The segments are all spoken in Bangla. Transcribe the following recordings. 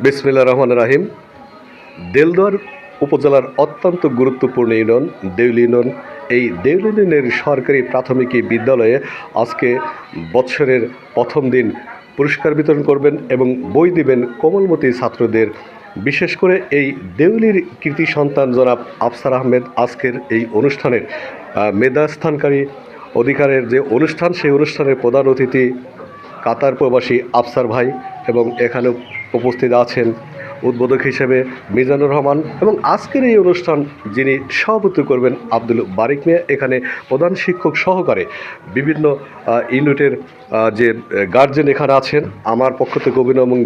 বিসমিল্লাহির রহমানির রহিম। দেলদুয়ার উপজেলার অত্যন্ত গুরুত্বপূর্ণ ইউনিয়ন দেউলি ইউনিয়ন। এই দেউলি ইউনিয়নের সরকারি প্রাথমিক বিদ্যালয়ে আজকে বৎসরের প্রথম দিন পুরস্কার বিতরণ করবেন এবং বই দিবেন কোমলমতি ছাত্রদের। বিশেষ করে এই দেউলির কৃতি সন্তান জনাব আফসার আহমেদ আজকের এই অনুষ্ঠানের মেধাস্থানকারী অধিকারের যে অনুষ্ঠান, সেই অনুষ্ঠানের প্রধান অতিথি কাতার প্রবাসী আফসার ভাই, এবং এখানে উপস্থিত আছেন উদ্বোধক হিসেবে মিজানুর রহমান, এবং আজকের এই অনুষ্ঠান যিনি সভাপতি করবেন আব্দুল বারিক মিয়া। এখানে প্রধান শিক্ষক সহকারে বিভিন্ন ইউনিটের যে গার্জেন এখানে আছেন। আমার পক্ষ থেকে অভিনন্দন,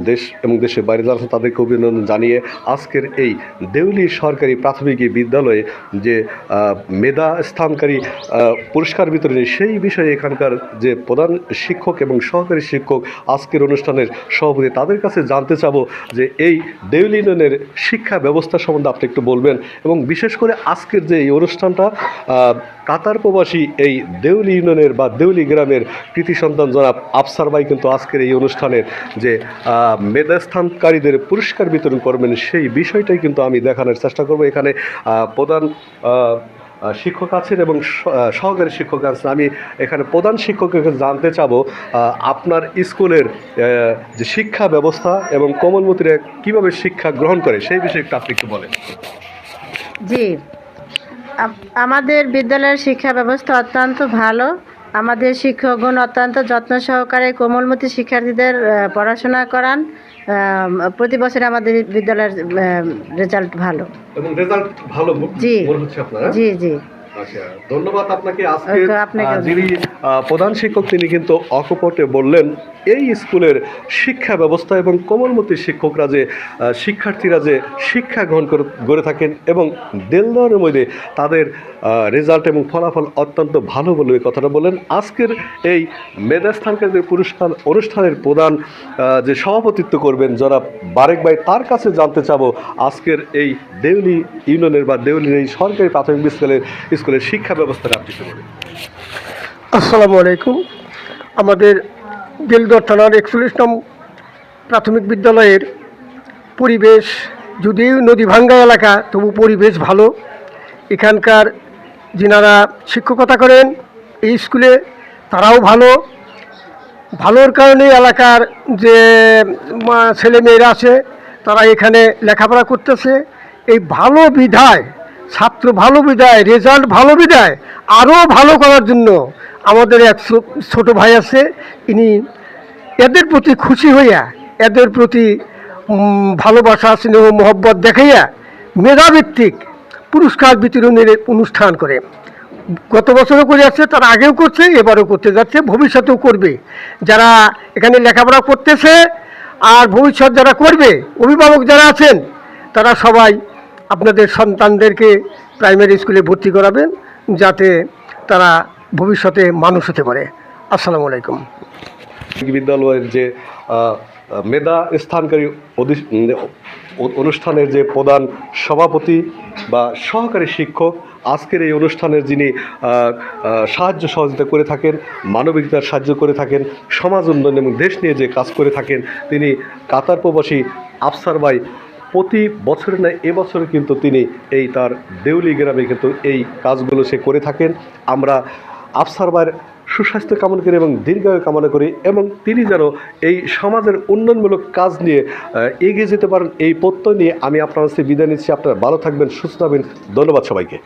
এবং দেশের বাইরে যারা আছেন তাদেরকে অভিনন্দন জানিয়ে আজকের এই দেউলি সরকারি প্রাথমিক বিদ্যালয়ে যে মেধা স্থানকারী পুরস্কার বিতরণী, সেই বিষয়ে এখানকার যে প্রধান শিক্ষক এবং সহকারী শিক্ষক আজকের অনুষ্ঠানের সভাপতি, তাদের কাছে জানতে চাবো যে এই দেউলি ইউনিয়নের শিক্ষা ব্যবস্থা সম্বন্ধে আপনি একটু বলবেন, এবং বিশেষ করে আজকের যে এই অনুষ্ঠানটা কাতার প্রবাসী এই দেউলি ইউনিয়নের বা দেউলি গ্রামের কৃতি সন্তান জনাব আফসার ভাই কিন্তু আজকের এই অনুষ্ঠানের যে মেধাস্থানকারীদের পুরস্কার বিতরণ করবেন, সেই বিষয়টাই কিন্তু আমি দেখানোর চেষ্টা করব। এখানে প্রধান শিক্ষক আছেন এবং সহকারী শিক্ষক আছেন। আমি এখানে প্রধান শিক্ষকের কাছে জানতে চাবো আপনার স্কুলের যে শিক্ষা ব্যবস্থা এবং কোমলমতিরা কীভাবে শিক্ষা গ্রহণ করে, সেই বিষয়ে একটু আপনি একটু বলেন। জি, আমাদের বিদ্যালয়ের শিক্ষা ব্যবস্থা অত্যন্ত ভালো। আমাদের শিক্ষকগণ অত্যন্ত যত্ন সহকারে কোমলমতি শিক্ষার্থীদের পড়াশোনা করান। প্রতি বছরে আমাদের বিদ্যালয়ের রেজাল্ট ভালো। এবং রেজাল্ট ভালো জি মনে হচ্ছে আপনার? জি জি আচ্ছা, ধন্যবাদ আপনাকে। আজকে যিনি প্রধান শিক্ষক তিনি কিন্তু অকপটে বললেন এই স্কুলের শিক্ষা ব্যবস্থা এবং কোমলমতি শিক্ষকরা যে শিক্ষার্থীরা যে শিক্ষা গ্রহণ করে থাকেন এবং দেলদুয়ারের মধ্যে তাদের রেজাল্ট এবং ফলাফল অত্যন্ত ভালো বলে এই কথাটা বলেন। আজকের এই মেধাস্থানকারীদের পুরস্কার অনুষ্ঠানের প্রধান যে সভাপতিত্ব করবেন জনাব বারেক ভাই, তার কাছে জানতে চাবো আজকের এই দেউলি ইউনিয়নের বা দেউলির এই সরকারি প্রাথমিক স্কুলের শিক্ষা ব্যবস্থাটা আপনি বলেন। আসসালামু আলাইকুম। আমাদের দেলদুয়ার থানার 41 নং প্রাথমিক বিদ্যালয়ের পরিবেশ, যদিও নদী ভাঙ্গা এলাকা, তবু পরিবেশ ভালো। এখানকার যিনারা শিক্ষকতা করেন এই স্কুলে তারাও ভালোর কারণে এলাকার যে ছেলেমেয়েরা আছে তারা এখানে লেখাপড়া করতেছে। এই ভালো বিধায়, ছাত্র ভালো বিধায়, রেজাল্ট ভালো বিধায় আরও ভালো করার জন্য আমাদের এক ছোটো ভাই আছে, ইনি এদের প্রতি খুশি হইয়া, এদের প্রতি ভালোবাসা স্নেহ মহব্বত দেখাইয়া মেধাভিত্তিক পুরস্কার বিতরণের অনুষ্ঠান করে। গত বছরও করে আসছে, তার আগেও করছে, এবারও করতে যাচ্ছে, ভবিষ্যতেও করবে। যারা এখানে লেখাপড়া করতেছে আর ভবিষ্যৎ যারা করবে, অভিভাবক যারা আছেন, তারা সবাই আপনাদের সন্তানদেরকে প্রাইমারি স্কুলে ভর্তি করাবেন, যাতে তারা ভবিষ্যতে মানুষ হতে পারে। আসসালামু আলাইকুম। বিদ্যালয়ের যে মেধা স্থানকারী অনুষ্ঠানের যে প্রধান সভাপতি বা সহকারী শিক্ষক, আজকের এই অনুষ্ঠানের যিনি সাহায্য সহযোগিতা করে থাকেন, মানবিকতার সাহায্য করে থাকেন, সমাজ উন্নয়ন এবং দেশ নিয়ে যে কাজ করে থাকেন, তিনি কাতার প্রবাসী আফসার ভাই। প্রতি বছরে না এবছরে কিন্তু তিনি এই তার দেউলি গ্রামে কিন্তু এই কাজগুলো সে করে থাকেন। আমরা আফসার ভাইয়ের সুস্বাস্থ্য কামনা করি এবং দীর্ঘায়ু কামনা করি, এবং তিনি যেন এই সমাজের উন্নয়নমূলক কাজ নিয়ে এগিয়ে যেতে পারেন, এই প্রত্যয় নিয়ে আমি আপনার কাছে বিদায় নিচ্ছি। আপনারা ভালো থাকবেন, সুস্থ থাকবেন। ধন্যবাদ সবাইকে।